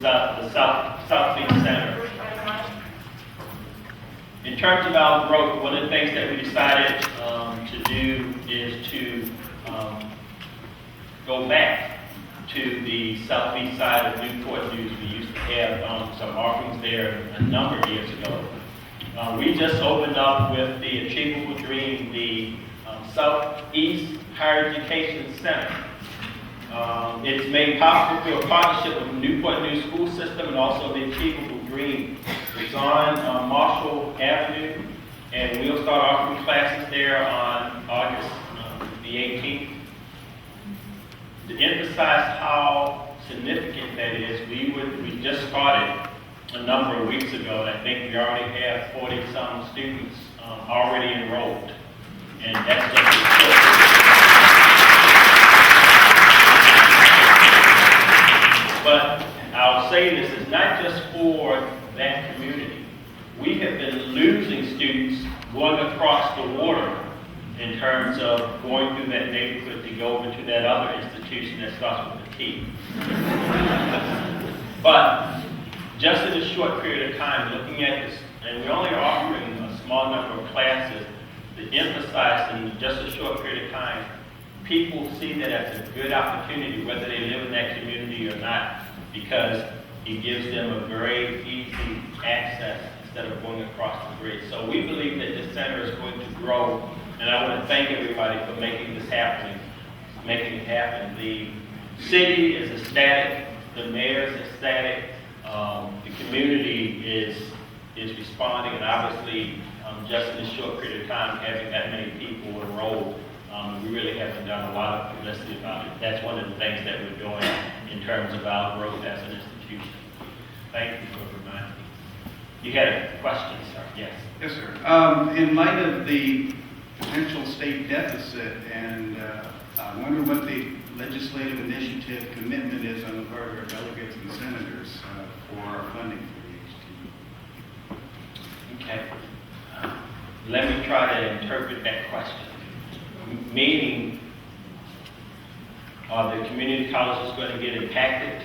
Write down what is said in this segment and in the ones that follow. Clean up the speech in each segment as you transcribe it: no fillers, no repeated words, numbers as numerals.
South Beach Center. In terms of our growth, one of the things that we decided to do is to go back to the southeast side of Newport News. We used to have some offerings there a number of years ago. We just opened up with the Achievable Dream, the Southeast Higher Education Center. It's made possible through a partnership with the Newport News School System and also the Achievable Dream. It's on Marshall Avenue, and we'll start offering classes there on August the 18th. To emphasize how significant that is, we just started a number of weeks ago, and I think we already have 40-some students already enrolled. And that's just But I'll say this is not just for that community. We have been losing students going across the water in terms of going through that neighborhood to go over to that other institution that starts with a T. But just in a short period of time, looking at this, and we're only offering a small number of classes, to emphasize in just a short period of time, people see that as a good opportunity, whether they live in that community or not, because it gives them a very easy access instead of going across the bridge. So we believe that this center is going to grow, and I want to thank everybody for making this happen, making it happen. The city is ecstatic, the mayor is ecstatic, the community is responding, and obviously just in this short period of time, having that many people enrolled, we really haven't done a lot of publicity about it. That's one of the things that we're doing in terms of our growth as an institution. Thank you for reminding me. You had a question, sir? Yes. Yes, sir. In light of the potential state deficit, and I wonder what the legislative initiative commitment is on the part of our delegates and senators for our funding for the HT. Okay. Let me try to interpret that question. Meaning, are the community colleges going to get impacted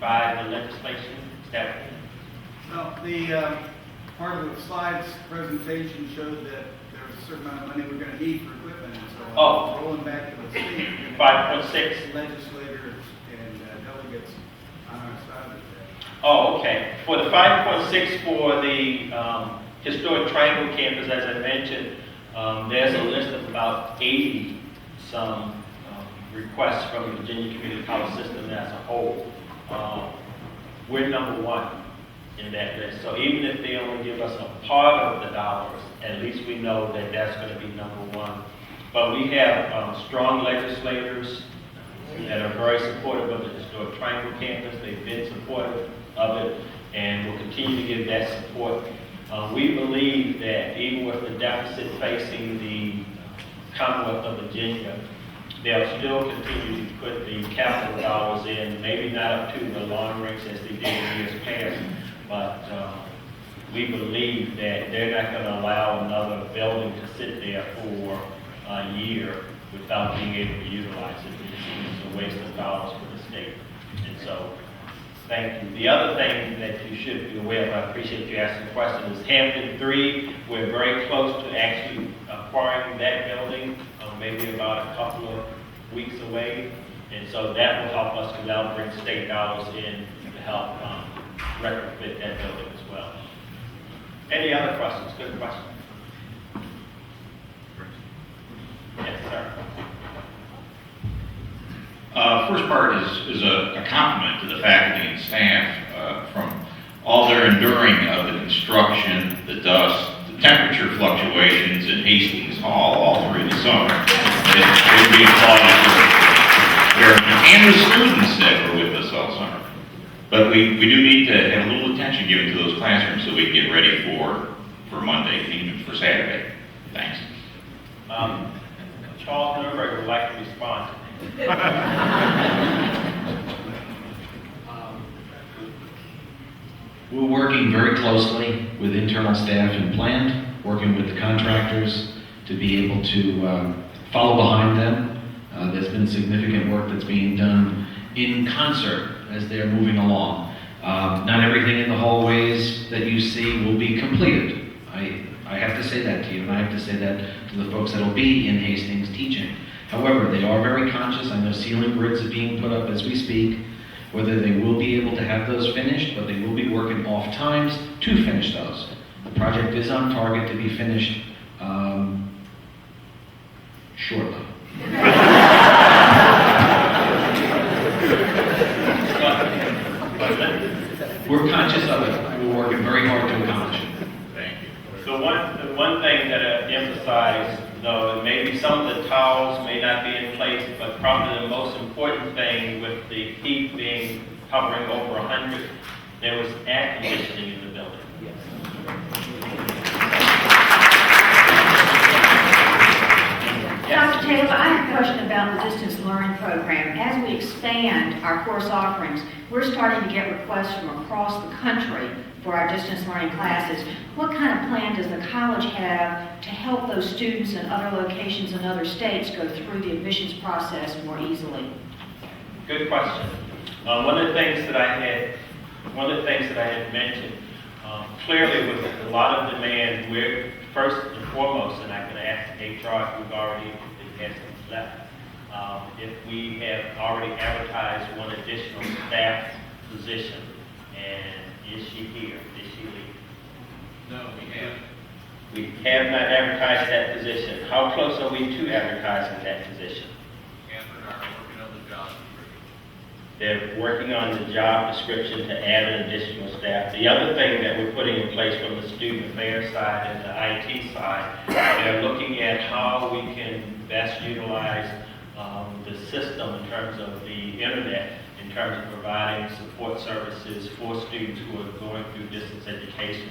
by the legislation? Is that Well, the part of the slides presentation showed that there was a certain amount of money we're going to need for equipment, and so rolling back to the state, 5.6 legislators and delegates on our side of that. Oh, okay. For the 5.6 for the historic Triangle campus, as I mentioned, there's a list of about 80 some requests from the Virginia Community College system as a whole. We're number one in that list. So even if they only give us a part of the dollars, at least we know that that's going to be number one. But we have strong legislators that are very supportive of the historic Triangle campus. They've been supportive of it and will continue to give that support. We believe that even with the deficit facing the Commonwealth of Virginia, they'll still continue to put the capital dollars in, maybe not up to the long range as they did in years past, but we believe that they're not going to allow another building to sit there for a year without being able to utilize it. It's a waste of dollars for the state. And so, thank you. The other thing that you should be aware of, I appreciate you asking the question, is Hampton 3. We're very close to actually acquiring that building, maybe about a couple of weeks away. And so that will help us to now bring state dollars in to help retrofit that building as well. Any other questions? Good question. Yes, sir. First part is a compliment to the faculty and staff from all their enduring of the construction, the dust, the temperature fluctuations in Hastings Hall all through the summer. It would be applauded and the students that were with us all summer. But we do need to have a little attention given to those classrooms so we can get ready for Monday, even for Saturday. Thanks. Charles Nuremberg would like to respond. We're working very closely with internal staff and plant, working with the contractors to be able to follow behind them. There's been significant work that's being done in concert as they're moving along. hallways that you see will be completed. I have to say that to you, and I have to say that to the folks that will be in Hastings teaching. However, they are very conscious. I know ceiling grids are being put up as we speak. Whether they will be able to have those finished, but they will be working off times to finish those. The project is on target to be finished shortly. We're conscious of it. We're working very hard to accomplish it. Thank you. The one thing that I emphasize, though, maybe some of the towels may not be in place, but probably the most important thing with the heat being hovering over 100, there was air conditioning in the building. Dr. Taylor, I have a question about the distance learning program. As we expand our course offerings, we're starting to get requests from across the country for our distance learning classes. What kind of plan does the college have to help those students in other locations and other states go through the admissions process more easily? Good question. One of the things that I had mentioned, clearly with a lot of demand, we're first and foremost, and I can ask HR if we've already had some left, if we have already advertised one additional staff position, and is she here? Is she leaving? No, we have. We have not advertised that position. How close are we to advertising that position? Catherine and I are working on the job description. They're working on the job description to add an additional staff. The other thing that we're putting in place from the student affairs side and the IT side, they're looking at how we can best utilize the system in terms of the internet, in terms of providing support services for students who are going through distance education.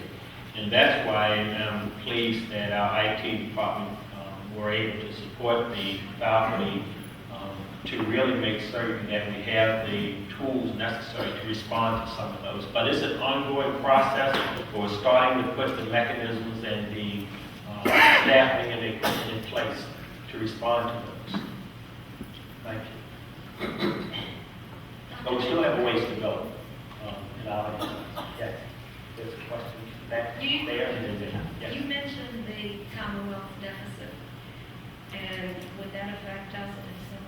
And that's why I'm pleased that our IT department were able to support the faculty to really make certain that we have the tools necessary to respond to some of those. But it's an ongoing process. We're starting to put the mechanisms and the staffing and the equipment in place to respond to those. Thank you. But we still have a ways to go. Yes, there's a question back there and then yes. You mentioned the Commonwealth deficit, and would that affect us in some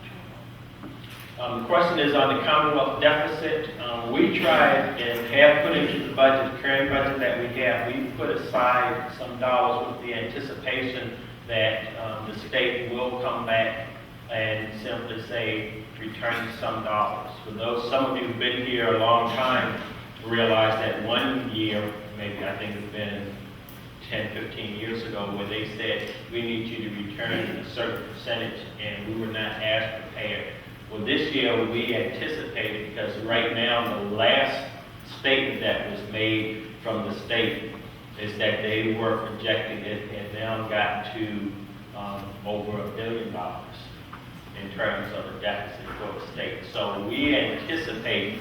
trouble? The question is on the Commonwealth deficit. We tried and have put into the budget, the current budget that we have, we put aside some dollars with the anticipation that the state will come back and simply say, return some dollars. For those, some of you who've been here a long time, realize that one year, maybe I think it's been 10, 15 years ago, where they said, we need you to return a certain percentage, and we were not as prepared. Well, this year we anticipated, because right now the last statement that was made from the state is that they were projecting it and now got to over $1 billion in terms of the deficit for the state. So we anticipate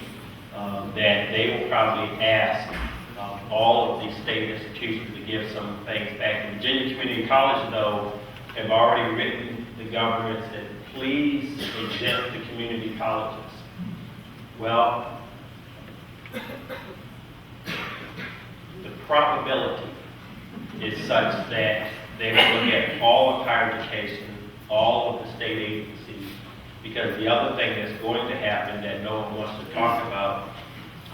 that they will probably ask all of these state institutions to give some things back. Virginia Community College, though, have already written the government that please exempt the community colleges. Well, the probability is such that they will look at all of higher education, all of the state agencies, because the other thing that's going to happen that no one wants to talk about,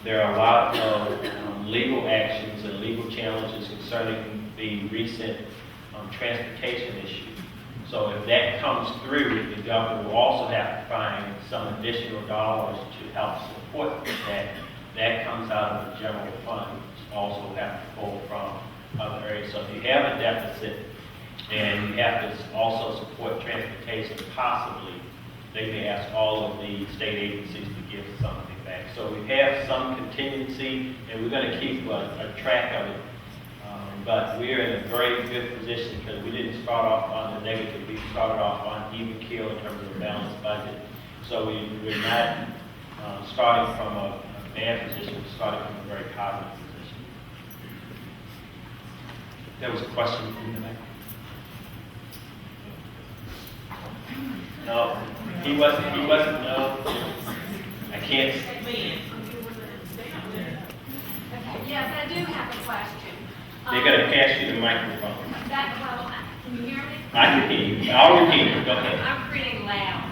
there are a lot of legal actions and legal challenges concerning the recent transportation issue. So if that comes through, the governor will also have to find some additional dollars to help support that. That comes out of the general fund, which also have to pull from other areas. So if you have a deficit and you have to also support transportation, possibly they may ask all of the state agencies to give something back. So we have some contingency, and we're going to keep a track of it. But we're in a very good position because we didn't start off on the negative. We started off on even keel in terms of a balanced budget. So we're not starting from a bad position. We're starting from a very positive position. There was a question from the back. No, he wasn't, no. I can't. Yeah, do have a question. They're gonna pass you the microphone. Can you hear me? I can hear you. I'll repeat it. Go ahead. I'm pretty loud.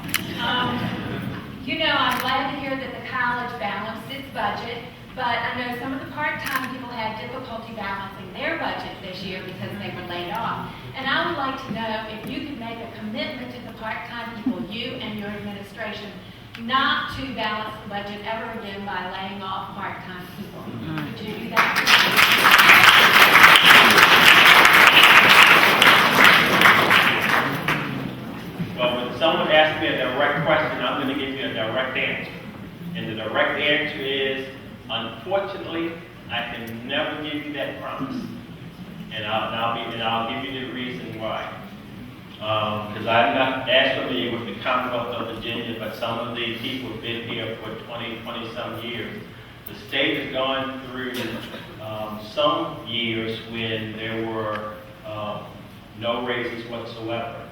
I'm glad to hear that the college balanced its budget, but I know some of the part-time people had difficulty balancing their budget this year because they were laid off. And I would like to know if you could make a commitment to the part-time people, you and your administration, not to balance the budget ever again by laying off part-time people. Would you do that? Well, when someone asks me a direct question, I'm going to give you a direct answer. And the direct answer is, unfortunately, I can never give you that promise. And I'll give you the reason why. Because I'm not as familiar with the Commonwealth of Virginia, but some of the people have been here for 20-some years. The state has gone through some years when there were no raises whatsoever.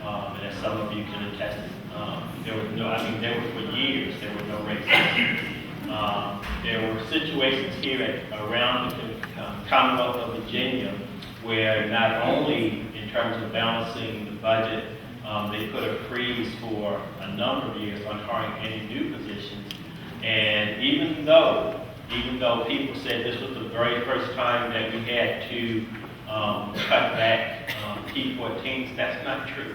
And as some of you can attest, there were for years, there were no raises. There were situations here around the Commonwealth of Virginia where not only in terms of balancing the budget, they put a freeze for a number of years on hiring any new positions. And even though people said this was the very first time that we had to cut back P14s, that's not true.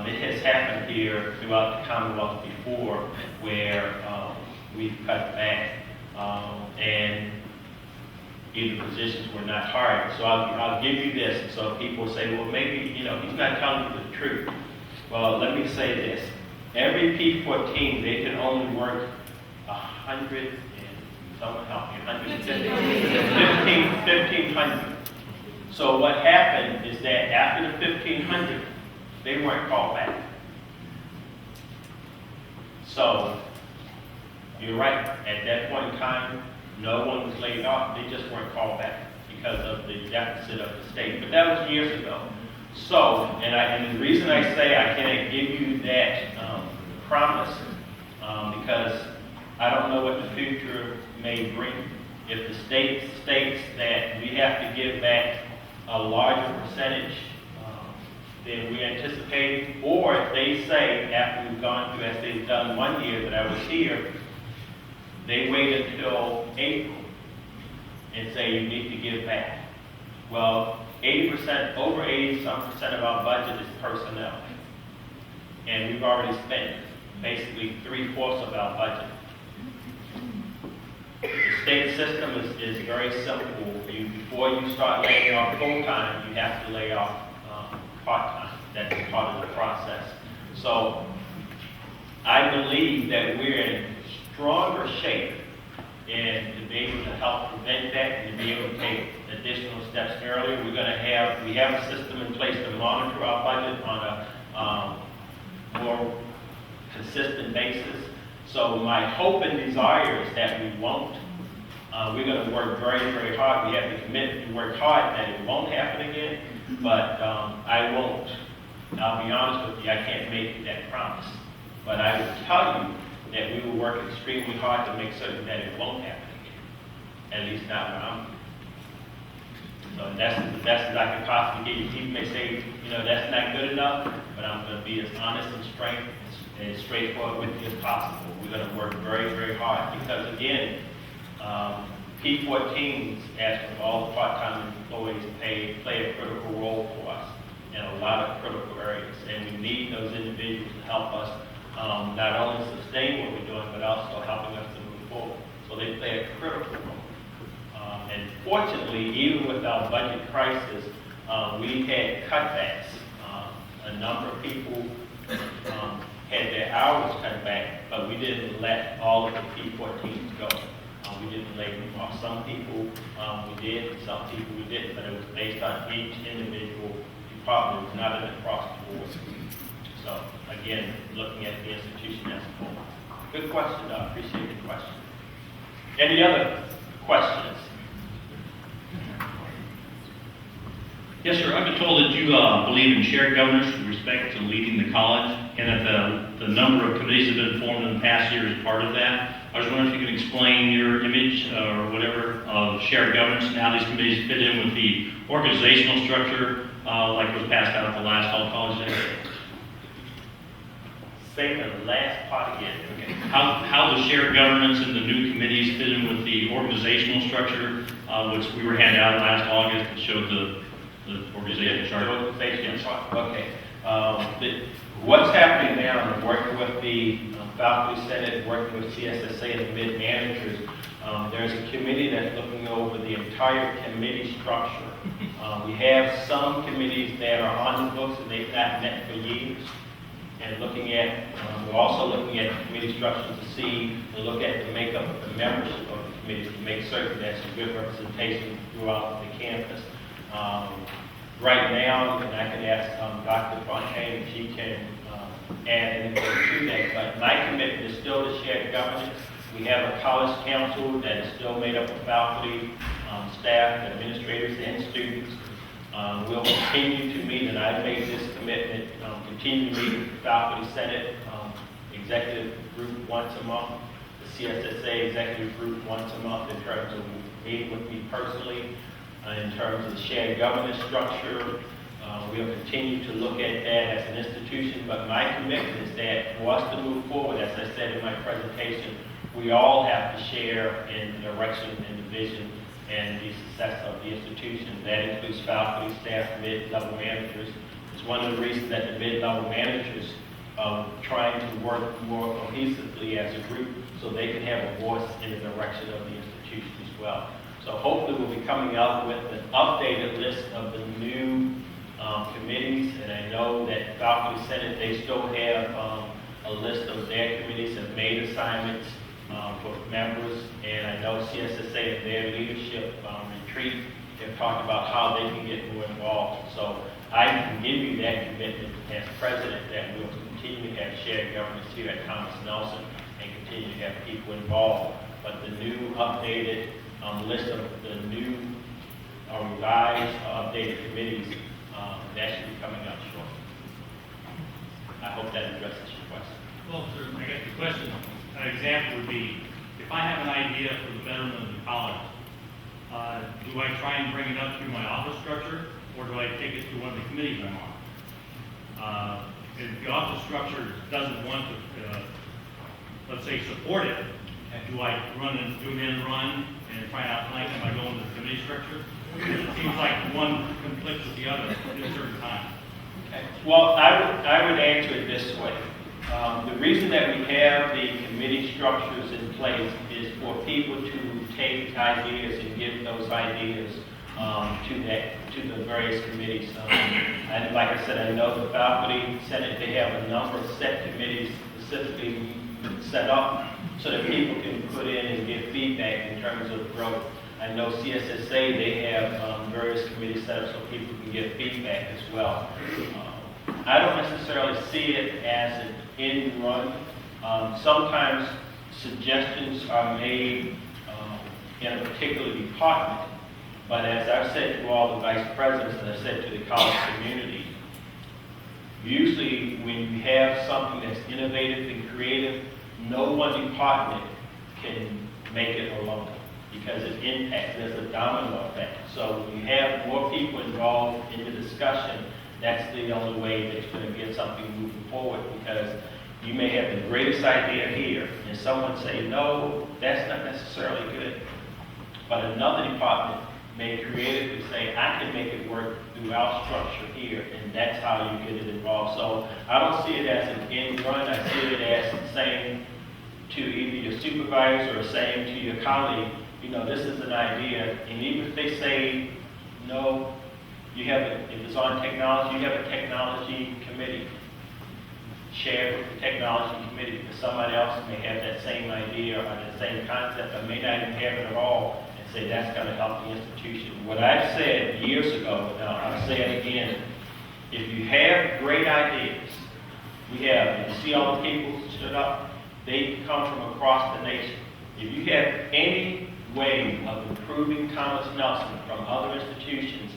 It has happened here throughout the Commonwealth before where we've cut back and either positions were not hired. So I'll give you this. So people say, well, maybe, he's not telling you the truth. Well, let me say this. Every P14, they can only work 100 and, someone help me, 1,500. So what happened is that after the 1,500, they weren't called back. So, you're right. At that point in time, no one was laid off. They just weren't called back because of the deficit of the state. But that was years ago. So, and the reason I say I can't give you that promise, because I don't know what the future may bring. If the state states that we have to give back a larger percentage than we anticipated, or if they say after we've gone through, as they've done 1 year that I was here, they wait until April and say you need to give back. Well, 80%, over 80-some% of our budget is personnel. And we've already spent basically 3/4 of our budget. The state system is very simple. Before you start laying off full-time, you have to lay off part-time. That's part of the process. So I believe that we're in stronger shape and to be able to help prevent that and to be able to take additional steps earlier. We have a system in place to monitor our budget on a more consistent basis. So my hope and desire is that we won't. We're going to work very, very hard. We have to commit to work hard that it won't happen again, but I won't. I'll be honest with you, I can't make you that promise. But I will tell you that we will work extremely hard to make certain that it won't happen again. At least not where I'm. So that's the best that I can possibly give you. People may say, that's not good enough, but I'm going to be as honest and straight and straightforward with you as possible. We're going to work very, very hard because, again, P14s, as with all the part-time employees, play a critical role for us in a lot of critical areas. And we need those individuals to help us not only sustain what we're doing, but also helping us to move forward. So they play a critical role. And fortunately, even with our budget crisis, we had cutbacks. A number of people had their hours cut back, but we didn't let all of the P14s go. We didn't lay them off. Some people we did, some people we didn't, but it was based on each individual department. It was not an across the board. So again, looking at the institution as a whole. Good question, I appreciate the question. Any other questions? Yes, sir. I've been told that you believe in shared governance with respect to leading the college, and that the number of committees that have been formed in the past year is part of that. I was wondering if you could explain your image or whatever of shared governance. Now these committees fit in with the organizational structure, like was passed out at the last all college day. Say the last part again. Okay. How the shared governance and the new committees fit in with the organizational structure, which we were handed out last August, that showed the organizational chart. The organizational Yes. chart. Okay. What's happening now, I'm working with the faculty senate, working with CSSA and the mid-managers. There's a committee that's looking over the entire committee structure. We have some committees that are on the books and they've not met for years. And looking at, we're also looking at the committee structure to look at the makeup of the membership of the committee to make certain there's a good representation throughout the campus. Right now, and I can ask Dr. Fontaine if she can add anything to that, but my commitment is still to shared governance. We have a college council that is still made up of faculty, staff, administrators, and students. We'll continue to meet, and I've made this commitment, continue to meet with the faculty senate executive group once a month, the CSSA executive group once a month in terms of meeting with me personally, in terms of the shared governance structure. We'll continue to look at that as an institution, but my commitment is that for us to move forward, as I said in my presentation, we all have to share in the direction and the vision and the success of the institution. That includes faculty, staff, mid-level managers. It's one of the reasons that the mid-level managers are trying to work more cohesively as a group so they can have a voice in the direction of the institution as well. So hopefully we'll be coming out with an updated list of the new committees, and I know that faculty senate, they still have a list of their committees have made assignments for members, and I know CSSA and their leadership retreat have talked about how they can get more involved. So I can give you that commitment as president that we'll continue to have shared governance here at Thomas Nelson and continue to have people involved. But the new updated list of the new revised updated committees, that should be coming up shortly. I hope that addresses your question. Well, sir, I guess the question, an example would be, if I have an idea for the betterment of the college, do I try and bring it up through my office structure, or do I take it to one of the committees I'm on? If the office structure doesn't want to, let's say, support it, do I zoom in and run and try and outflank them by going to the committee structure? It seems like one conflicts with the other at a certain time. Okay. Well, I would answer it this way. The reason that we have the committee structures in place is for people to take ideas and give those ideas to the various committees. And like I said, I know the faculty senate, they have a number of set committees specifically set up so that people can put in and give feedback in terms of growth. I know CSSA, they have various committees set up so people can give feedback as well. I don't necessarily see it as an end run. Sometimes suggestions are made in a particular department, but as I've said to all the vice presidents and I've said to the college community, usually when you have something that's innovative and creative, no one department can make it alone because it impacts, there's a domino effect. So when you have more people involved in the discussion, that's the only way that you're going to get something moving forward, because you may have the greatest idea here and someone say, no, that's not necessarily good. But another department may creatively say, I can make it work through our structure here, and that's how you get it involved. So I don't see it as an end run. I see it as saying to either your supervisor or saying to your colleague, you know, this is an idea, and even if they say, no, you have, if it's on technology, you have a technology committee. Share with the technology committee, because somebody else may have that same idea or the same concept, but may not even have it at all, and say that's going to help the institution. What I've said years ago, now I'll say it again, if you have great ideas, we have, you see all the people who stood up, they come from across the nation. If you have any way of improving Thomas Nelson from other institutions,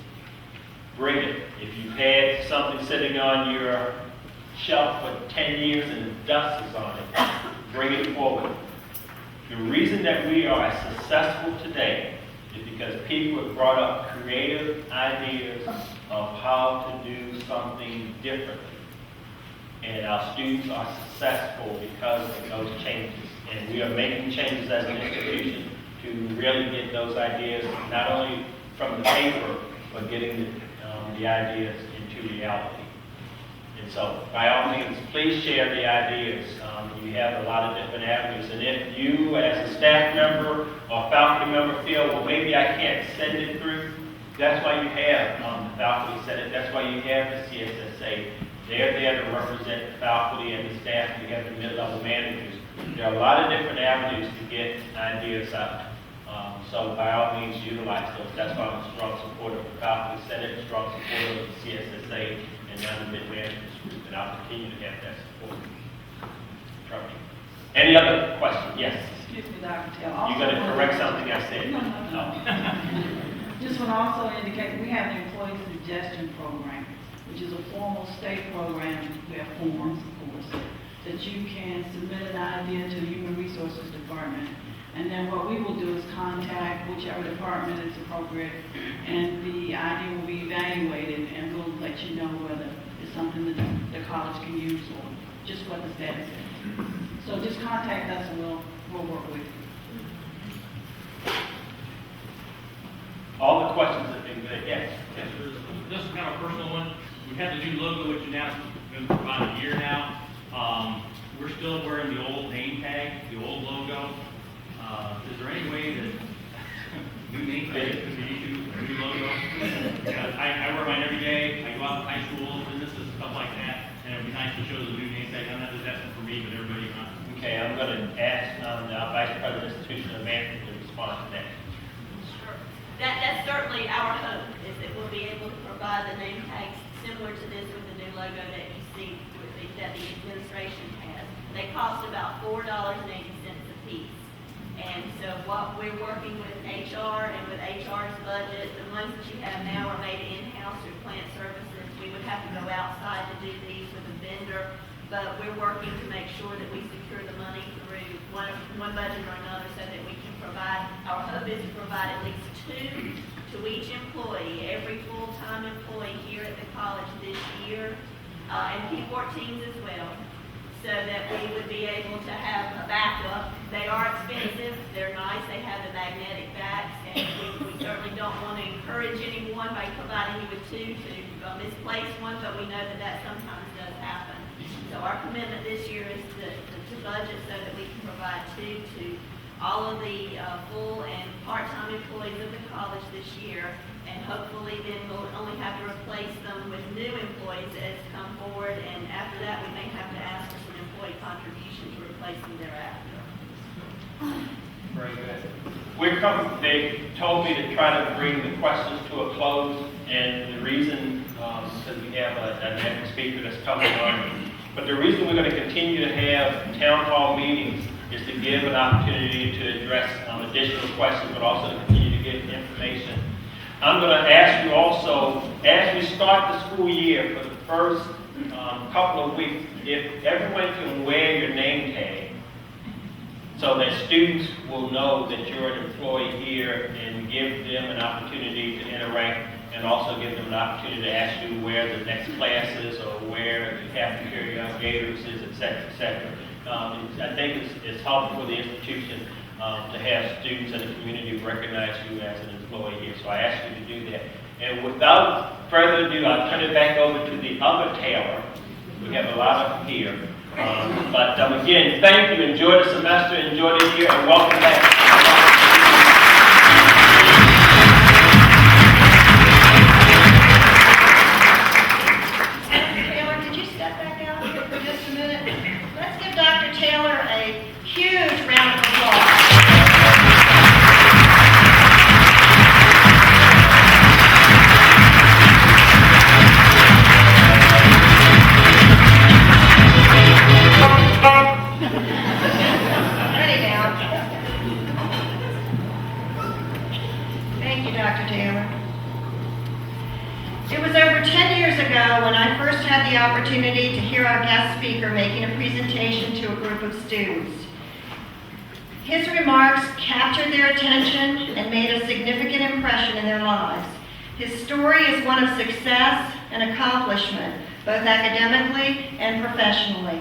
bring it. If you've had something sitting on your shelf for 10 years and the dust is on it, bring it forward. The reason that we are successful today is because people have brought up creative ideas of how to do something differently. And our students are successful because of those changes. And we are making changes as an institution to really get those ideas, not only from the paper, but getting the ideas into reality. And so, by all means, please share the ideas. You have a lot of different avenues. And if you, as a staff member or faculty member, feel, well, maybe I can't send it through, that's why you have the faculty senate. That's why you have the CSSA. They're there to represent the faculty and the staff. You have the mid-level managers. There are a lot of different avenues to get ideas out. So by all means, utilize those. That's why I'm a strong supporter of the faculty senate, a strong supporter of the CSSA, and now the mid-managers group. And I'll continue to have that support. Trustee. Any other question? Yes. Excuse me, Dr. Taylor. You're going to correct something I said? No. Just want to also indicate, we have the Employee Suggestion Program, which is a formal state program. We have forms, of course, that you can submit an idea to the Human Resources Department. And then what we will do is contact whichever department is appropriate, and the idea will be evaluated, and we'll let you know whether it's something that the college can use or just what the status is. So just contact us and we'll work with you. All the questions have been good. Yes. Yes, this is kind of a personal one. We have the new logo, which announced been for about a year now. We're still wearing the old name tag, the old logo. Is there any way that new name tag could be issued, a new logo? I wear mine every day. I go out to high school, businesses, stuff like that, and it'd be nice to show the new name tag. I'm not just asking for me, but everybody. Okay, I'm going to ask the Vice President of Institutional Management to respond to that. Sure. That's certainly our hope, is that we'll be able to provide the name tags similar to this with the new logo that you see that the administration has. They cost about $4.80 a piece. And so what we're working with HR and with HR's budget, the ones that you have now are made in-house through plant services. We would have to go outside to do these with a vendor, but we're working to make sure that we secure the money through one budget or another so that we can provide, our hope is to provide at least 2 to each employee, every full-time employee here at the college this year, and P14s as well, so that we would be able to have a backup. They are expensive, they're nice, they have the magnetic backs, and we certainly don't want to encourage anyone by providing you with 2 to misplace one, but we know that sometimes does happen. So our commitment this year is to budget so that we can provide 2 to all of the full and part-time employees of the college this year, and hopefully then we'll only have to replace them with new employees as come forward, and after that we may have to ask for some employee contribution to replace them thereafter. Very good. They told me to try to bring the questions to a close, and the reason, because we have a next speaker that's coming on, but the reason we're going to continue to have town hall meetings is to give an opportunity to address additional questions, but also to continue to get information. I'm going to ask you also, as we start the school year for the first couple of weeks, if everyone can wear your name tag so that students will know that you're an employee here, and give them an opportunity to interact, and also give them an opportunity to ask you where the next class is or where the cafeteria gators is, et cetera, et cetera. I think it's helpful for the institution to have students in the community recognize you as an employee here. So I ask you to do that. And without further ado, I'll turn it back over to the other Taylor. We have a lot of them here. But again, thank you. Enjoy the semester, enjoy the year, and welcome back. The opportunity to hear our guest speaker making a presentation to a group of students. His remarks captured their attention and made a significant impression in their lives. His story is one of success and accomplishment, both academically and professionally.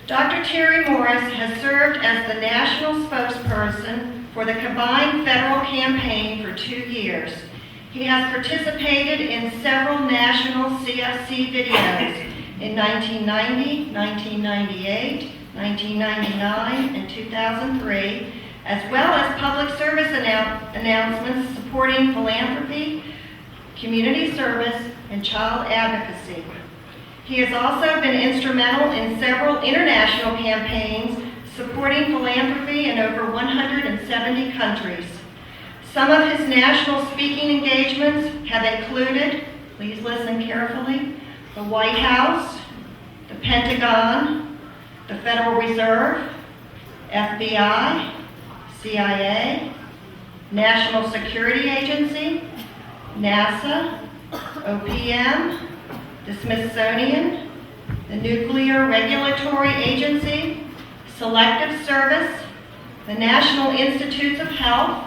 Dr. Terry Morris has served as the national spokesperson for the combined federal campaign for 2 years. He has participated in several national CFC videos in 1990, 1998, 1999, and 2003, as well as public service announcements supporting philanthropy, community service, and child advocacy. He has also been instrumental in several international campaigns supporting philanthropy in over 170 countries. Some of his national speaking engagements have included, please listen carefully, the White House, the Pentagon, the Federal Reserve, FBI, CIA, National Security Agency, NASA, OPM, the Smithsonian, the Nuclear Regulatory Agency, Selective Service, the National Institutes of Health,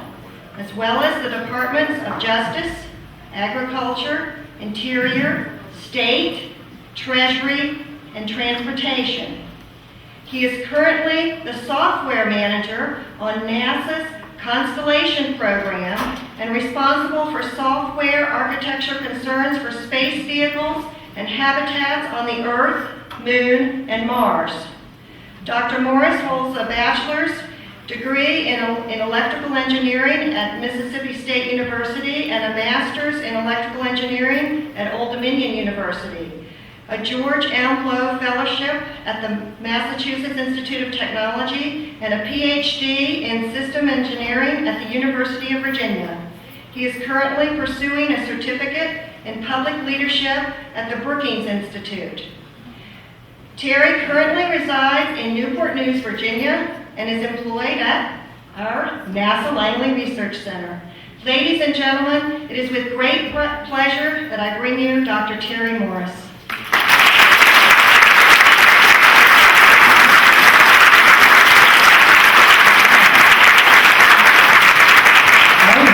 as well as the Departments of Justice, Agriculture, Interior, State, Treasury, and Transportation. He is currently the software manager on NASA's Constellation program and responsible for software architecture concerns for space vehicles and habitats on the Earth, Moon, and Mars. Dr. Morris holds a bachelor's degree in electrical engineering at Mississippi State University and a master's in electrical engineering at Old Dominion University, a George M. Lowe Fellowship at the Massachusetts Institute of Technology, and a PhD in system engineering at the University of Virginia. He is currently pursuing a certificate in public leadership at the Brookings Institute. Terry currently resides in Newport News, Virginia, and is employed at our NASA Langley Research Center. Ladies and gentlemen, it is with great pleasure that I bring you Dr. Terry Morris.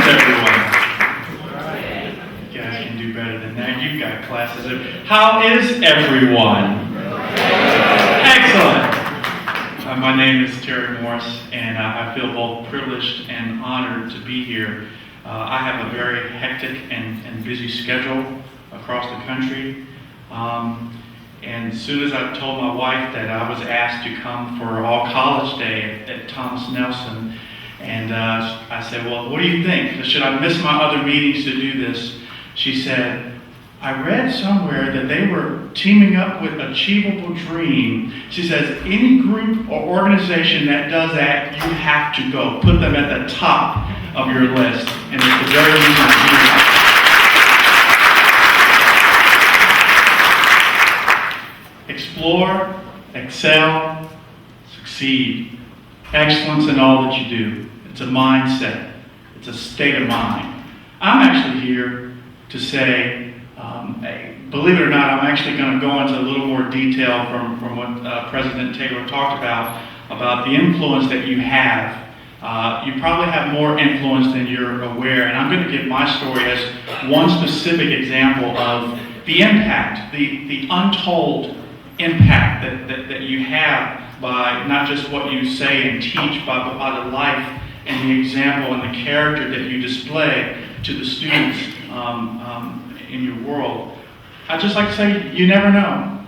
Everyone. You guys can do better than that. You've got classes. How is everyone? Excellent. My name is Terry Morris, and I feel both privileged and honored to be here. I have a very hectic and busy schedule across the country. And as soon as I told my wife that I was asked to come for All College Day at Thomas Nelson, and I said, well, what do you think? Should I miss my other meetings to do this? She said, I read somewhere that they were teaming up with Achievable Dream. She says, any group or organization that does that, you have to go. Put them at the top of your list. And it's the very reason I'm here. Explore, excel, succeed. Excellence in all that you do. It's a mindset. It's a state of mind. I'm actually here to say, believe it or not, I'm actually going to go into a little more detail from what President Taylor talked about the influence that you have. You probably have more influence than you're aware, and I'm going to give my story as one specific example of the impact, the untold impact that you have by not just what you say and teach, but by the life and the example and the character that you display to the students in your world. I'd just like to say, you never know.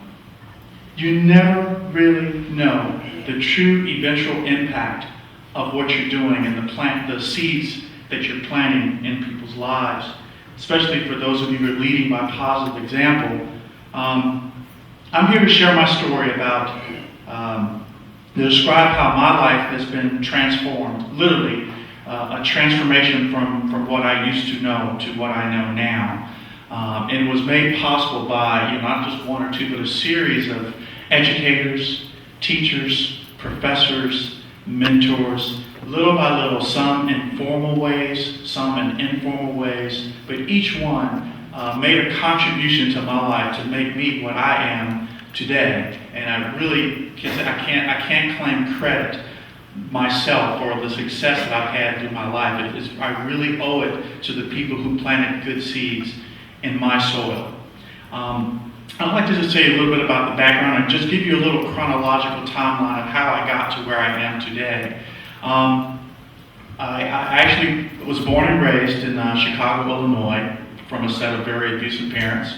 You never really know the true eventual impact of what you're doing and the seeds that you're planting in people's lives, especially for those of you who are leading by positive example. I'm here to share my story about, to describe how my life has been transformed, literally, a transformation from what I used to know to what I know now. And it was made possible by not just one or two, but a series of educators, teachers, professors, mentors, little by little, some in formal ways, some in informal ways, but each one made a contribution to my life to make me what I am today. And I really, I can't claim credit myself for the success that I've had through my life. I really owe it to the people who planted good seeds in my soil. I'd like to just tell you a little bit about the background and just give you a little chronological timeline of how I got to where I am today. I actually was born and raised in Chicago, Illinois, from a set of very abusive parents.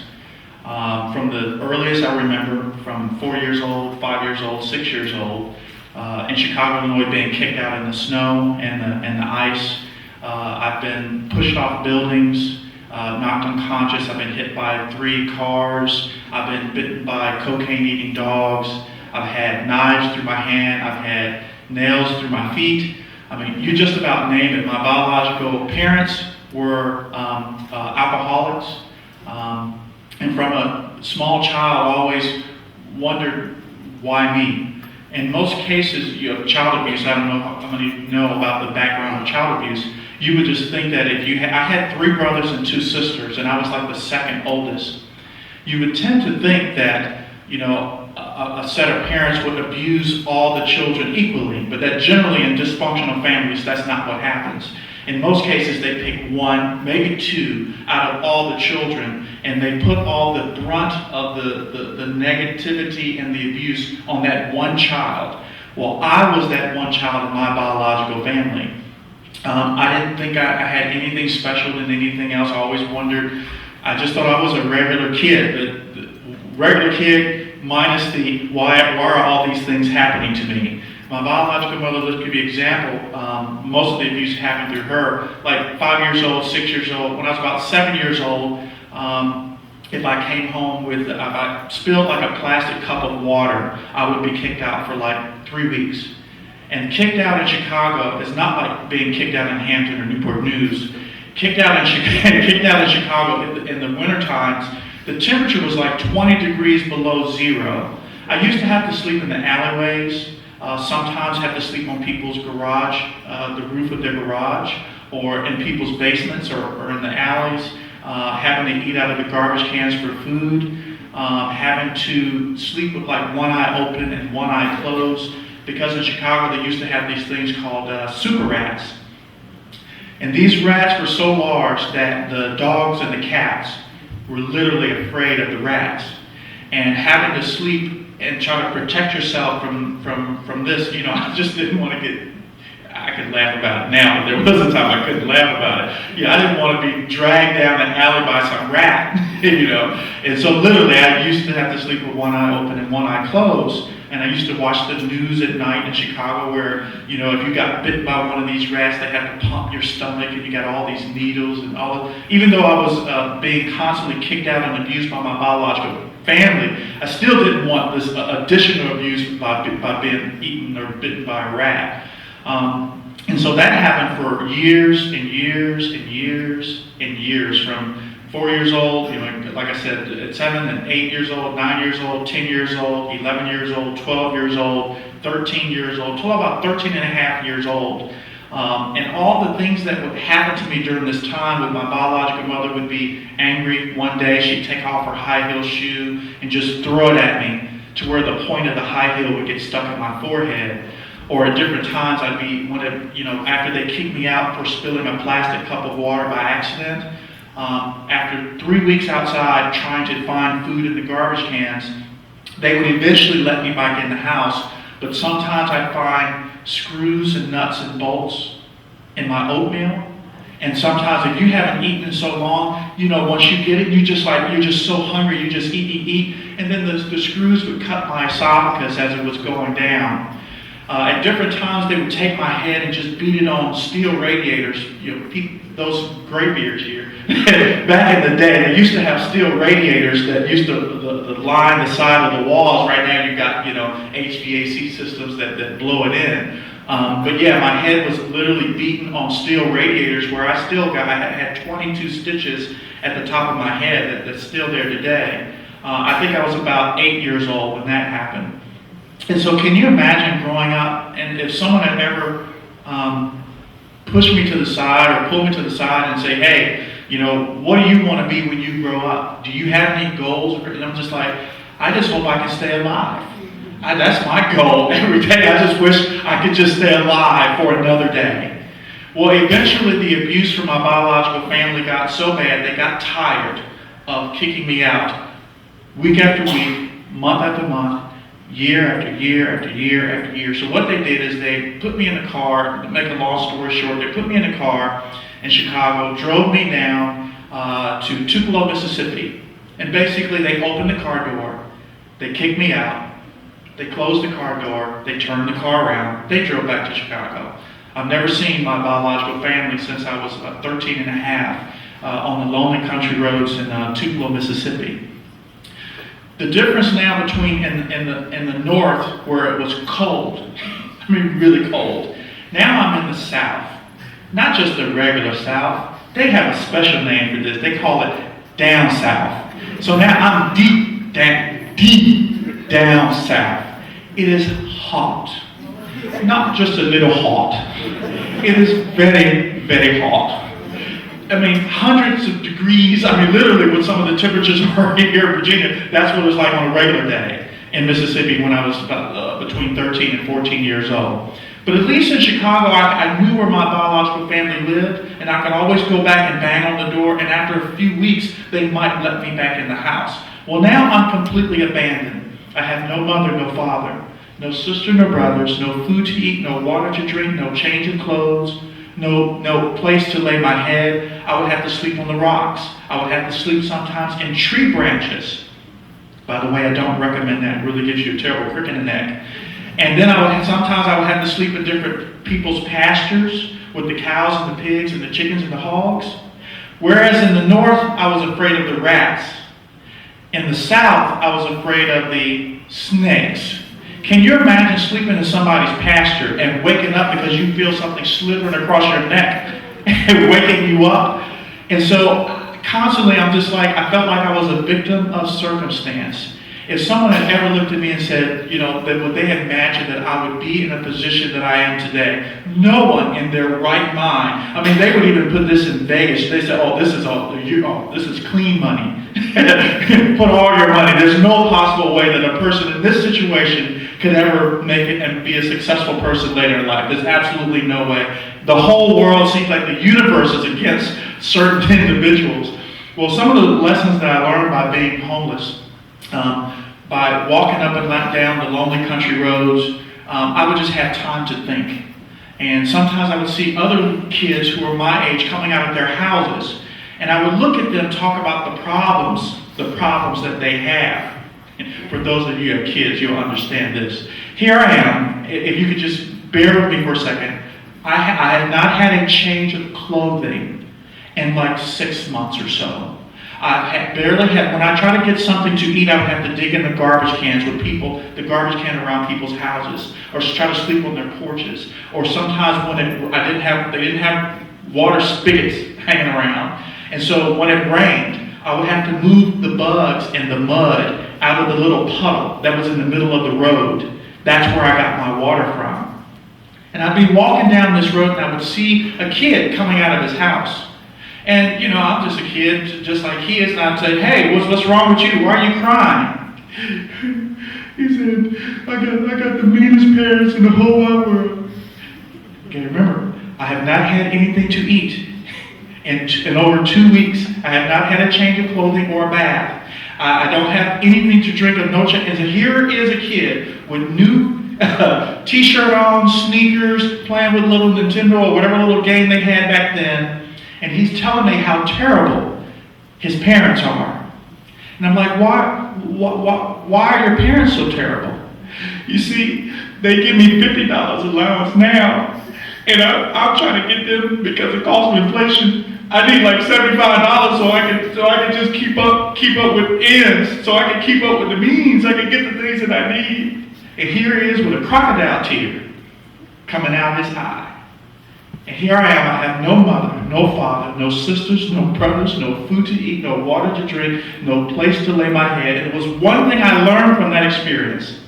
From the earliest I remember, from 4 years old, 5 years old, 6 years old, in Chicago, Illinois, being kicked out in the snow and the ice. I've been pushed off buildings, knocked unconscious. I've been hit by 3 cars. I've been bitten by cocaine-eating dogs. I've had knives through my hand. I've had nails through my feet. I mean, you just about name it. My biological parents were alcoholics. And from a small child, I always wondered, why me? In most cases, you have child abuse. I don't know how many know about the background of child abuse. You would just think that if you I had 3 brothers and 2 sisters, and I was like the second oldest. You would tend to think that, a set of parents would abuse all the children equally, but that generally in dysfunctional families, that's not what happens. In most cases, they pick 1, maybe 2 out of all the children, and they put all the brunt of the negativity and the abuse on that one child. Well, I was that one child in my biological family. I didn't think I had anything special than anything else. I always wondered, I just thought I was a regular kid, but the regular kid minus the why are all these things happening to me? My biological mother, let's give you an example. Most of the abuse happened through her. Like 5 years old, 6 years old. When I was about 7 years old, if I came home if I spilled like a plastic cup of water, I would be kicked out for like 3 weeks. And kicked out in Chicago is not like being kicked out in Hampton or Newport News. Kicked out in Chicago in the winter times, the temperature was like 20 degrees below zero. I used to have to sleep in the alleyways. Sometimes have to sleep on people's garage, the roof of their garage, or in people's basements or in the alleys, having to eat out of the garbage cans for food, having to sleep with like one eye open and one eye closed, because in Chicago they used to have these things called super rats. And these rats were so large that the dogs and the cats were literally afraid of the rats. And having to sleep and try to protect yourself from this, I just didn't want to get, I could laugh about it now, but there was a time I couldn't laugh about it. I didn't want to be dragged down the alley by some rat, And so literally I used to have to sleep with one eye open and one eye closed. And I used to watch the news at night in Chicago where, if you got bitten by one of these rats, they had to pump your stomach and you got all these needles and all. Even though I was being constantly kicked out and abused by my biological family, I still didn't want this additional abuse by being eaten or bitten by a rat. And so that happened for years and years and years and years, from 4 years old, like I said, at 7 and 8 years old, 9 years old, 10 years old, 11 years old, 12 years old, 13 years old, till about 13 and a half years old. And all the things that would happen to me during this time with my biological mother would be angry. One day she'd take off her high heel shoe and just throw it at me to where the point of the high heel would get stuck in my forehead. Or at different times I'd be, after they kicked me out for spilling a plastic cup of water by accident, after 3 weeks outside trying to find food in the garbage cans, they would eventually let me back in the house. But sometimes I'd find screws and nuts and bolts in my oatmeal. And sometimes if you haven't eaten in so long, once you get it, you're just so hungry, you just eat. And then the screws would cut my esophagus as it was going down. At different times, they would take my head and just beat it on steel radiators. Those gray beards here. Back in the day, they used to have steel radiators that used to line the side of the walls. Right now, you've got HVAC systems that blow it in. But yeah, my head was literally beaten on steel radiators, where I had 22 stitches at the top of my head that's still there today. I think I was about 8 years old when that happened. And so can you imagine growing up, and if someone had ever pushed me to the side or pulled me to the side and say, hey, what do you want to be when you grow up? Do you have any goals? And I'm just like, I just hope I can stay alive. That's my goal every day. I just wish I could just stay alive for another day. Well, eventually the abuse from my biological family got so bad, they got tired of kicking me out week after week, month after month, year after year after year after year. So what they did is they put me in a car, to make a long story short, they put me in a car in Chicago, drove me down to Tupelo, Mississippi. And basically they opened the car door, they kicked me out, they closed the car door, they turned the car around, they drove back to Chicago. I've never seen my biological family since I was 13 and a half on the lonely country roads in Tupelo, Mississippi. The difference now between in the north where it was cold, I mean really cold, now I'm in the south. Not just the regular south, they have a special name for this, they call it down south. So now I'm deep down south. It is hot. Not just a little hot. It is very, very hot. I mean, hundreds of degrees. I mean, literally, what some of the temperatures are here in Virginia, that's what it was like on a regular day in Mississippi when I was about between 13 and 14 years old. But at least in Chicago, I knew where my biological family lived, and I could always go back and bang on the door, and after a few weeks, they might let me back in the house. Well, now I'm completely abandoned. I have no mother, no father. No sister, no brothers, no food to eat, no water to drink, no change of clothes, no place to lay my head. I would have to sleep on the rocks. I would have to sleep sometimes in tree branches. By the way, I don't recommend that. It really gives you a terrible crick in the neck. And then sometimes I would have to sleep in different people's pastures with the cows and the pigs and the chickens and the hogs. Whereas in the north, I was afraid of the rats. In the south, I was afraid of the snakes. Can you imagine sleeping in somebody's pasture and waking up because you feel something slithering across your neck and waking you up? And so constantly I felt like I was a victim of circumstance. If someone had ever looked at me and said, that would they have imagined that I would be in a position that I am today? No one in their right mind. I mean, they would even put this in Vegas. They said, this is clean money. Put all your money. There's no possible way that a person in this situation could ever make it and be a successful person later in life. There's absolutely no way. The whole world seems like the universe is against certain individuals. Well, some of the lessons that I learned by being homeless, by walking up and down the lonely country roads, I would just have time to think. And sometimes I would see other kids who were my age coming out of their houses, and I would look at them talk about the problems that they have. For those of you who have kids, you'll understand this. Here I am. If you could just bear with me for a second. I have not had a change of clothing in like 6 months or so. I barely had, when I try to get something to eat, I would have to dig in the garbage cans with people, the garbage can around people's houses, or try to sleep on their porches. Or sometimes when they didn't have water spigots hanging around. And so when it rained, I would have to move the bugs and the mud out of the little puddle that was in the middle of the road. That's where I got my water from. And I'd be walking down this road and I would see a kid coming out of his house. And, I'm just a kid, just like he is, and I'd say, hey, what's wrong with you? Why are you crying? He said, I got the meanest parents in the whole wide world. Okay, remember, I have not had anything to eat in over 2 weeks. I have not had a change of clothing or a bath. I don't have anything to drink or no change. And so here is a kid with new t-shirt on, sneakers, playing with little Nintendo or whatever little game they had back then. And he's telling me how terrible his parents are. And I'm like, why are your parents so terrible? You see, they give me $50 allowance now. And I'm trying to get them, because of cost of inflation, I need like $75 so I can just keep up with ends, so I can keep up with the means, I can get the things that I need. And here he is with a crocodile tear coming out his eye. And here I am, I have no mother, no father, no sisters, no brothers, no food to eat, no water to drink, no place to lay my head. And it was one thing I learned from that experience: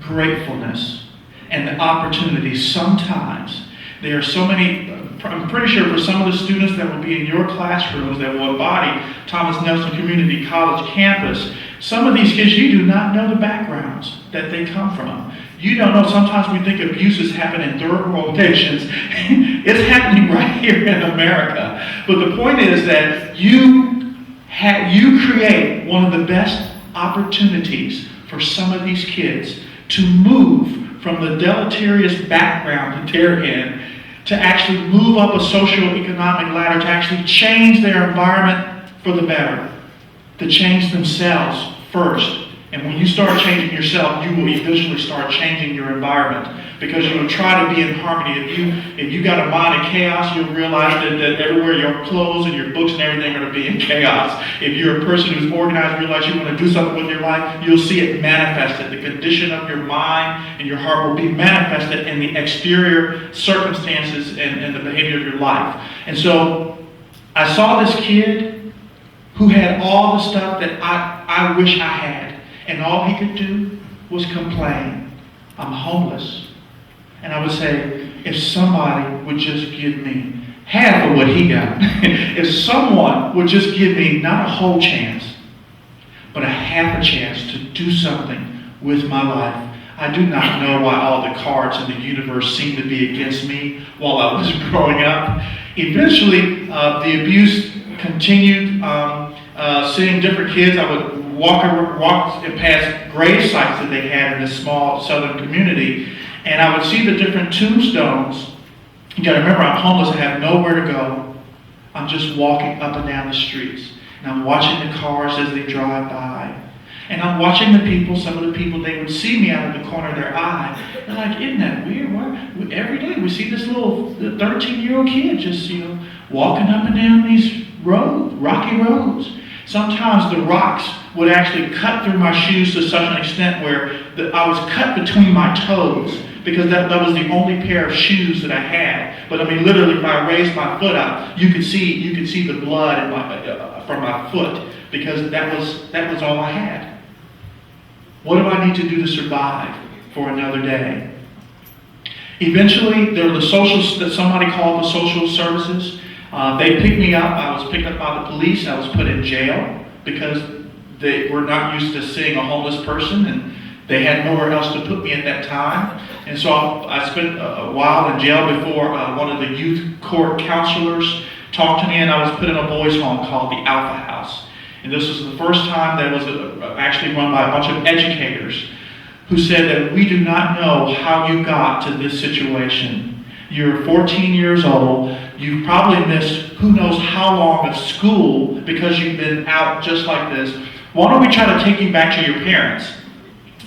gratefulness and the opportunity. Sometimes there are so many I'm pretty sure for some of the students that will be in your classrooms that will embody Thomas Nelson Community College campus, some of these kids, you do not know the backgrounds that they come from. You don't know, sometimes we think abuses happen in third world nations. It's happening right here in America. But the point is that you create one of the best opportunities for some of these kids to move from the deleterious background that they're in to actually move up a social-economic ladder, to actually change their environment for the better, to change themselves first. And when you start changing yourself, you will eventually start changing your environment, because you will try to be in harmony. If you got a mind of chaos, you'll realize that everywhere your clothes and your books and everything are going to be in chaos. If you're a person who's organized, realize you want to do something with your life, you'll see it manifested. The condition of your mind and your heart will be manifested in the exterior circumstances and the behavior of your life. And so I saw this kid who had all the stuff that I wish I had. And all he could do was complain. I'm homeless. And I would say, if somebody would just give me half of what he got, if someone would just give me not a whole chance, but a half a chance to do something with my life. I do not know why all the cards in the universe seemed to be against me while I was growing up. Eventually, the abuse continued. Seeing different kids, I would walk past grave sites that they had in this small southern community, and I would see the different tombstones. You gotta remember, I'm homeless, I have nowhere to go. I'm just walking up and down the streets, and I'm watching the cars as they drive by. And I'm watching the people, some of the people, they would see me out of the corner of their eye. They're like, isn't that weird? Every day we see this little 13-year-old kid just, walking up and down these roads, rocky roads. Sometimes the rocks would actually cut through my shoes to such an extent where I was cut between my toes, because that was the only pair of shoes that I had. But I mean, literally, if I raised my foot up, you could see the blood from my foot, because that was all I had. What do I need to do to survive for another day? Eventually, there were the socials that somebody called the social services. They picked me up. I was picked up by the police. I was put in jail because they were not used to seeing a homeless person, and they had nowhere else to put me at that time. And so I spent a while in jail before one of the youth court counselors talked to me, and I was put in a boys' home called the Alpha House. And this was the first time that was actually run by a bunch of educators who said that we do not know how you got to this situation. You're 14 years old. You've probably missed who knows how long of school because you've been out just like this. Why don't we try to take you back to your parents?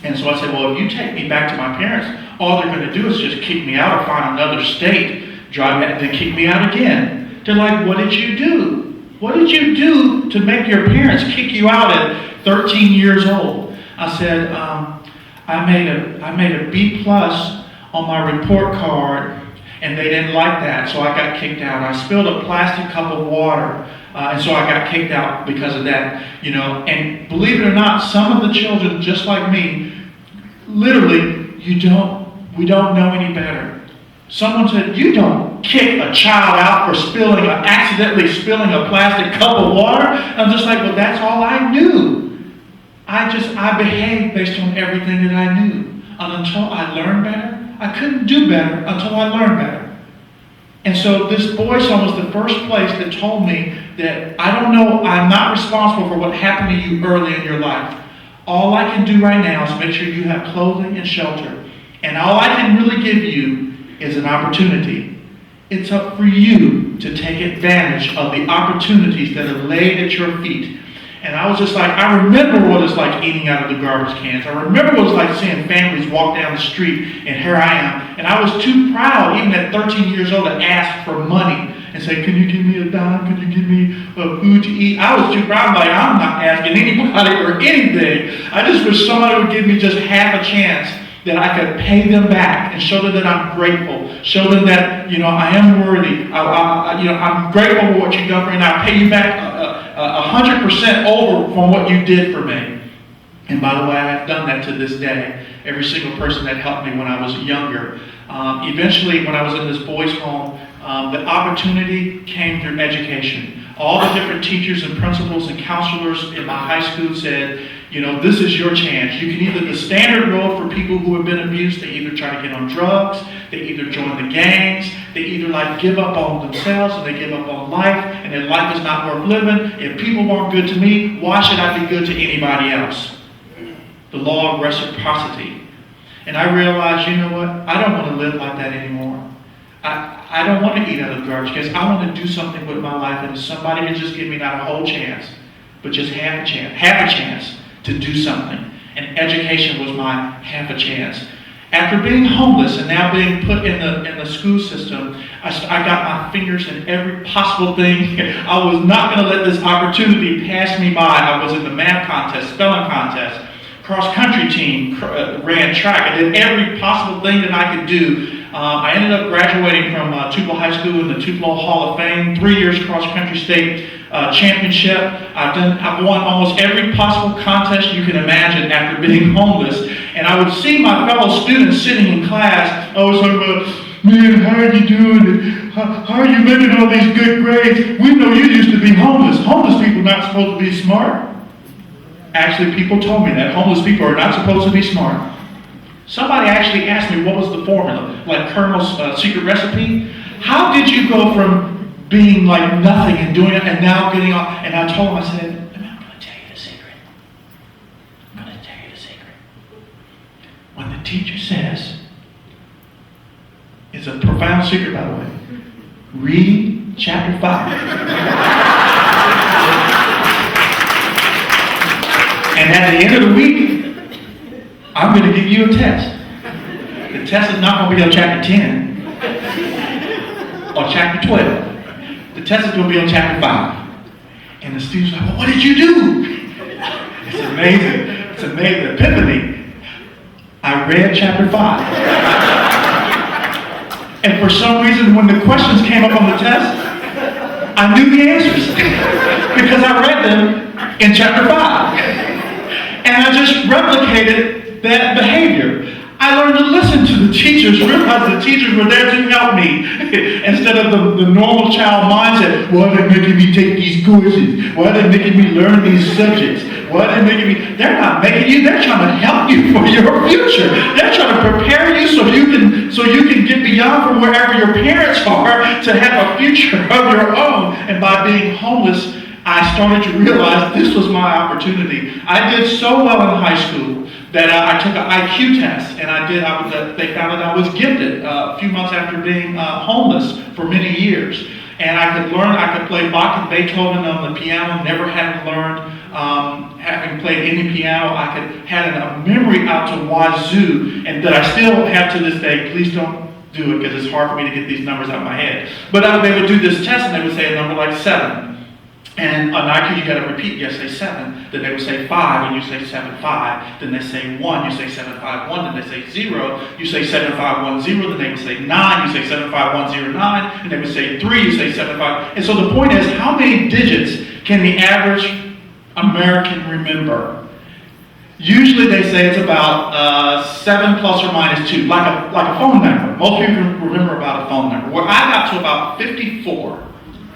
And so I said, well, if you take me back to my parents, all they're going to do is just kick me out or find another state, drive me, and then kick me out again. They're like, what did you do? What did you do to make your parents kick you out at 13 years old? I said, I made a B+ on my report card, and they didn't like that, so I got kicked out. I spilled a plastic cup of water, and so I got kicked out because of that. And believe it or not, some of the children, just like me, literally, we don't know any better. Someone said, you don't kick a child out for accidentally spilling a plastic cup of water. And I'm just like, well, that's all I knew. I behaved based on everything that I knew. And until I learned better, I couldn't do better until I learned better. And so this boys' home was the first place that told me that I don't know, I'm not responsible for what happened to you early in your life. All I can do right now is make sure you have clothing and shelter. And all I can really give you is an opportunity. It's up for you to take advantage of the opportunities that are laid at your feet. And I was just like, I remember what it's like eating out of the garbage cans. I remember what it's like seeing families walk down the street, and here I am. And I was too proud, even at 13 years old, to ask for money and say, can you give me a dime? Can you give me food to eat? I was too proud, like, I'm not asking anybody for anything. I just wish somebody would give me just half a chance that I could pay them back and show them that I'm grateful, show them that, I am worthy. I'm grateful for what you've done for me, and I'll pay you back 100% over from what you did for me. And by the way, I have done that to this day. Every single person that helped me when I was younger. Eventually, when I was in this boys' home, The opportunity came through education. All the different teachers and principals and counselors in my high school said, you know, this is your chance. You can either, the standard road for people who have been abused, they either try to get on drugs, they either join the gangs, they either like give up on themselves and they give up on life, and their life is not worth living. If people weren't good to me, why should I be good to anybody else? The law of reciprocity. And I realized, you know what? I don't want to live like that anymore. I don't want to eat out of garbage cans. I want to do something with my life, and somebody to just give me not a whole chance, but just half a chance to do something. And education was my half a chance. After being homeless and now being put in the school system, I got my fingers in every possible thing. I was not going to let this opportunity pass me by. I was in the math contest, spelling contest, cross-country team, ran track. I did every possible thing that I could do. I ended up graduating from Tupelo High School in the Tupelo Hall of Fame, 3 years cross-country state championship. I've won almost every possible contest you can imagine after being homeless. And I would see my fellow students sitting in class, always talking about, man, how are you doing? How are you making all these good grades? We know you used to be homeless. Homeless people are not supposed to be smart. Actually, people told me that homeless people are not supposed to be smart. Somebody actually asked me what was the formula, like Colonel's secret recipe. How did you go from being like nothing and doing it and now getting on? And I told him, I said, I'm going to tell you the secret. I'm going to tell you the secret. When the teacher says, it's a profound secret, by the way, read chapter 5. And at the end of the week, I'm going to give you a test. The test is not going to be on chapter 10 or chapter 12. The test is going to be on chapter 5. And the students are like, well, what did you do? It's amazing. It's amazing. Epiphany. I read chapter 5. And for some reason, when the questions came up on the test, I knew the answers because I read them in chapter 5. And I just replicated that behavior. I learned to listen to the teachers, realize the teachers were there to help me instead of the normal child mindset. Why are they making me take these courses? Why are they making me learn these subjects? Why are they making me? They're not making you, they're trying to help you for your future. They're trying to prepare you so you can get beyond from wherever your parents are to have a future of your own. And by being homeless, I started to realize this was my opportunity. I did so well in high school that I took an IQ test, and they found that I was gifted a few months after being homeless for many years. And I could play Bach and Beethoven on the piano, never having learned, having played any piano. I had a memory out to wazoo, and that I still have to this day. Please don't do it, because it's hard for me to get these numbers out of my head. But they would do this test, and they would say a number like 7. And on IQ, you got to repeat. You say 7, then they would say 5, and you say 7, 5. Then they say 1, you say 7, 5, 1. Then they say 0, you say 7, 5, 1, 0. Then they would say 9, you say 7, 5, 1, 0, 9. And they would say 3, you say 7, 5. And so the point is, how many digits can the average American remember? Usually they say it's about 7 plus or minus 2, like a phone number. Most people remember about a phone number. Where I got to about 54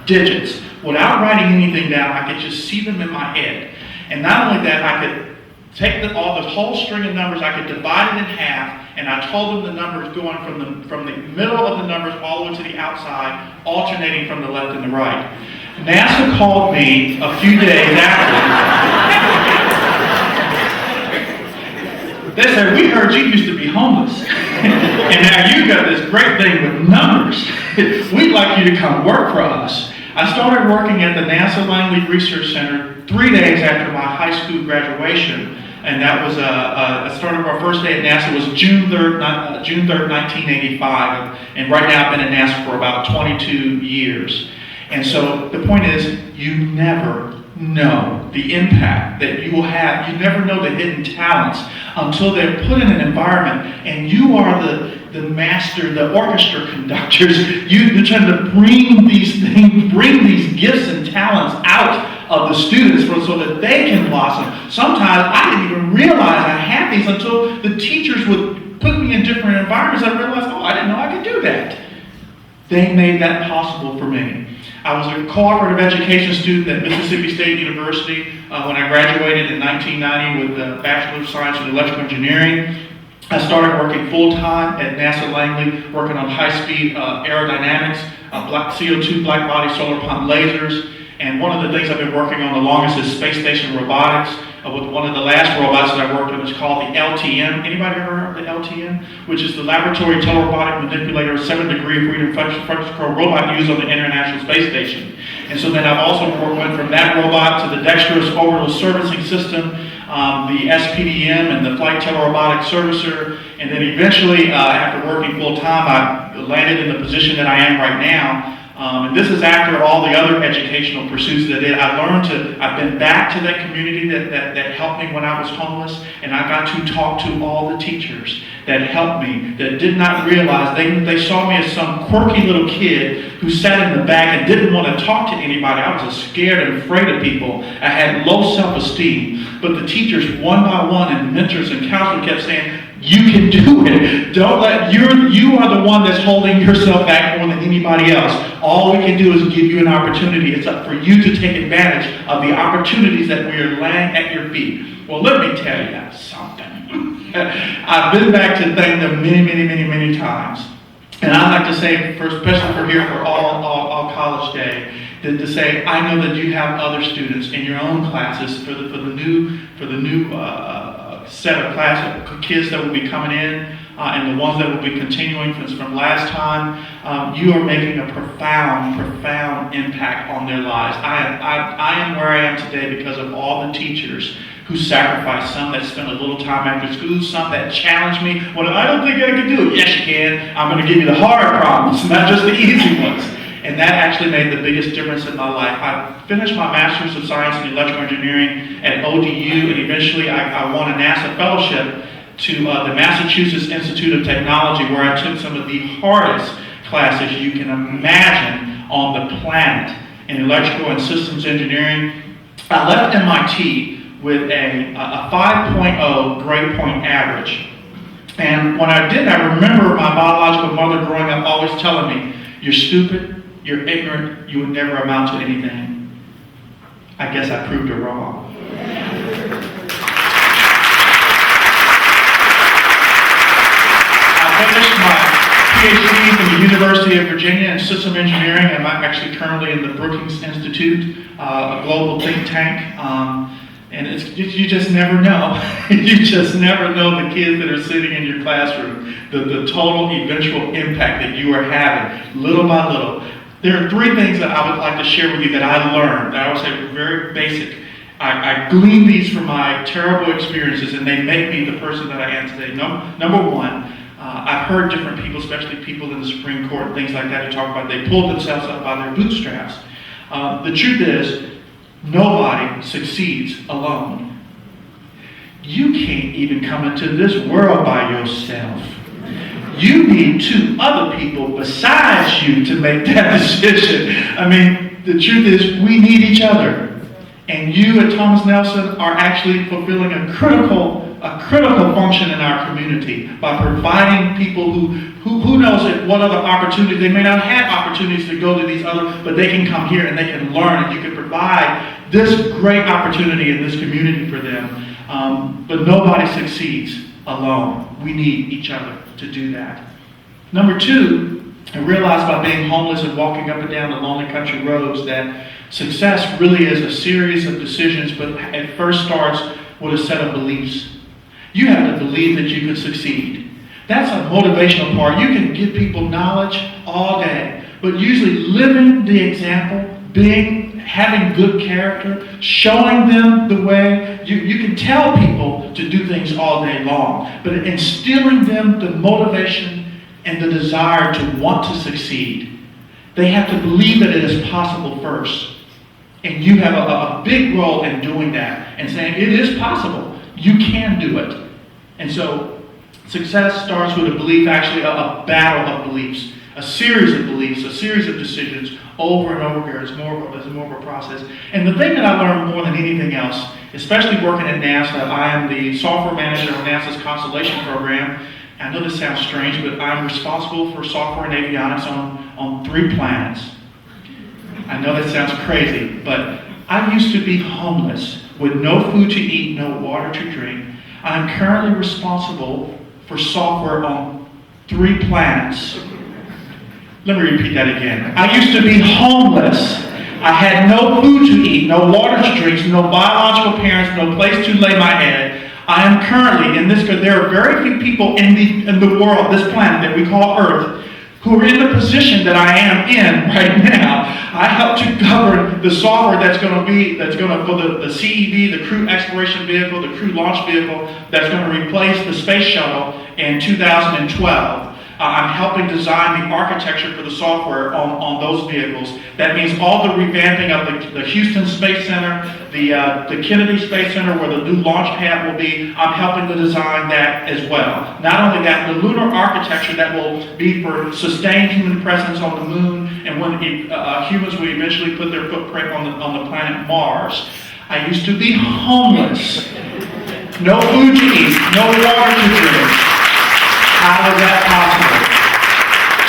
digits. Without writing anything down, I could just see them in my head. And not only that, I could take the whole string of numbers, I could divide it in half, and I told them the numbers going from the middle of the numbers all the way to the outside, alternating from the left and the right. NASA called me a few days after. They said, we heard you used to be homeless, and now you got this great thing with numbers. We'd like you to come work for us. I started working at the NASA Langley Research Center 3 days after my high school graduation, and that was I started our first day at NASA was June 3rd, 1985, and right now I've been at NASA for about 22 years. And so the point is, you never know the impact that you will have. You never know the hidden talents until they're put in an environment, and you are the master, the orchestra conductors. You're trying to bring these things, bring these gifts and talents out of the students so that they can blossom. Sometimes I didn't even realize I had these until the teachers would put me in different environments. I realized, oh, I didn't know I could do that. They made that possible for me. I was a cooperative education student at Mississippi State University when I graduated in 1990 with a Bachelor of Science in Electrical Engineering. I started working full-time at NASA Langley, working on high-speed aerodynamics, CO2 black body solar pump lasers, and one of the things I've been working on the longest is space station robotics. With one of the last robots that I worked on is called the LTM. Anybody heard of the LTM? Which is the Laboratory Telerobotic Manipulator 7-degree freedom flexible robot used on the International Space Station. And so then I've also went from that robot to the dexterous orbital servicing system, the SPDM and the Flight Telerobotic Servicer, and then eventually, after working full-time, I landed in the position that I am right now. And this is after all the other educational pursuits that I did. I've been back to that community that helped me when I was homeless, and I got to talk to all the teachers that helped me, that did not realize, they saw me as some quirky little kid who sat in the back and didn't want to talk to anybody. I was scared and afraid of people. I had low self-esteem. But the teachers, one by one, and mentors and counselors kept saying, you can do it. Don't let, you are the one that's holding yourself back more than anybody else. All we can do is give you an opportunity. It's up for you to take advantage of the opportunities that we are laying at your feet. Well, let me tell you something. I've been back to thank them many times. And I'd like to say, especially for here for all college day, to say, I know that you have other students in your own classes for the new set of kids that will be coming in, and the ones that will be continuing from last time. You are making a profound impact on their lives. I am where I am today because of all the teachers who sacrificed, some that spent a little time after school, some that challenged me. Well, I don't think I can do it. Yes, you can. I'm going to give you the hard problems, not just the easy ones. And that actually made the biggest difference in my life. I finished my Master's of Science in Electrical Engineering at ODU, and eventually I won a NASA fellowship to the Massachusetts Institute of Technology, where I took some of the hardest classes you can imagine on the planet in electrical and systems engineering. I left MIT with a 5.0 grade point average. And when I did, I remember my biological mother growing up always telling me, you're stupid, you're ignorant, you would never amount to anything. I guess I proved her wrong. I finished my PhD from the University of Virginia in system engineering. I'm actually currently in the Brookings Institute, a global think tank. And you just never know. You just never know the kids that are sitting in your classroom, the total eventual impact that you are having, little by little. There are three things that I would like to share with you that I learned. I would say very basic. I gleaned these from my terrible experiences, and they make me the person that I am today. Number one, I've heard different people, especially people in the Supreme Court and things like that, who talk about they pulled themselves up by their bootstraps. The truth is, nobody succeeds alone. You can't even come into this world by yourself. You need two other people besides you to make that decision. I mean, the truth is, we need each other. And you at Thomas Nelson are actually fulfilling a critical function in our community by providing people who knows what other opportunities, they may not have opportunities to go to these other, but they can come here and they can learn, and you can provide this great opportunity in this community for them. But nobody succeeds alone. We need each other to do that. Number two, I realized by being homeless and walking up and down the lonely country roads that success really is a series of decisions, but it first starts with a set of beliefs. You have to believe that you can succeed. That's a motivational part. You can give people knowledge all day, but usually living the example, having good character, showing them the way. You can tell people to do things all day long, but instilling them the motivation and the desire to want to succeed. They have to believe that it is possible first. And you have a big role in doing that and saying it is possible. You can do it. And so success starts with a belief, actually a battle of beliefs, a series of beliefs, a series of decisions over and over again. It's more of a process. And the thing that I learned more than anything else, especially working at NASA, I am the software manager of NASA's Constellation program. I know this sounds strange, but I'm responsible for software and avionics on on 3 planets. I know that sounds crazy, but I used to be homeless with no food to eat, no water to drink. I'm currently responsible for software on 3 planets. Let me repeat that again. I used to be homeless. I had no food to eat, no water to drink, no biological parents, no place to lay my head. I am currently in this, there are very few people in the world, this planet that we call Earth, who are in the position that I am in right now. I help to govern the software for the CEV, the Crew Exploration Vehicle, the Crew Launch Vehicle, that's going to replace the Space Shuttle in 2012. I'm helping design the architecture for the software on those vehicles. That means all the revamping of the Houston Space Center, the Kennedy Space Center, where the new launch pad will be. I'm helping to design that as well. Not only that, the lunar architecture that will be for sustained human presence on the moon, and when humans will eventually put their footprint on the planet Mars. I used to be homeless. No food to eat, no water to drink. How is that possible?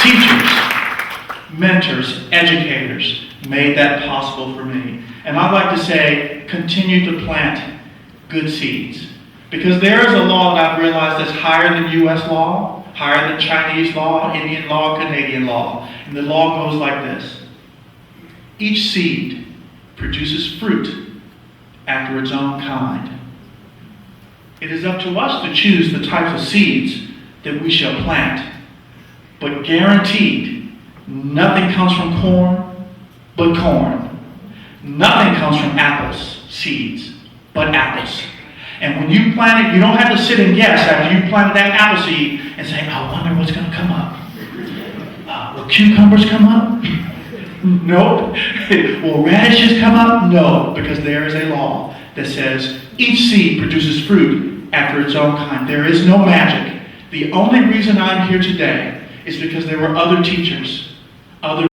Teachers, mentors, educators made that possible for me. And I'd like to say, continue to plant good seeds. Because there is a law that I've realized that's higher than U.S. law, higher than Chinese law, Indian law, Canadian law. And the law goes like this. Each seed produces fruit after its own kind. It is up to us to choose the types of seeds that we shall plant. But guaranteed, nothing comes from corn but corn. Nothing comes from apples, seeds, but apples. And when you plant it, you don't have to sit and guess after you planted that apple seed and say, I wonder what's going to come up. Will cucumbers come up? Nope. Will radishes come up? No, because there is a law that says each seed produces fruit after its own kind. There is no magic. The only reason I'm here today is because there were other teachers, other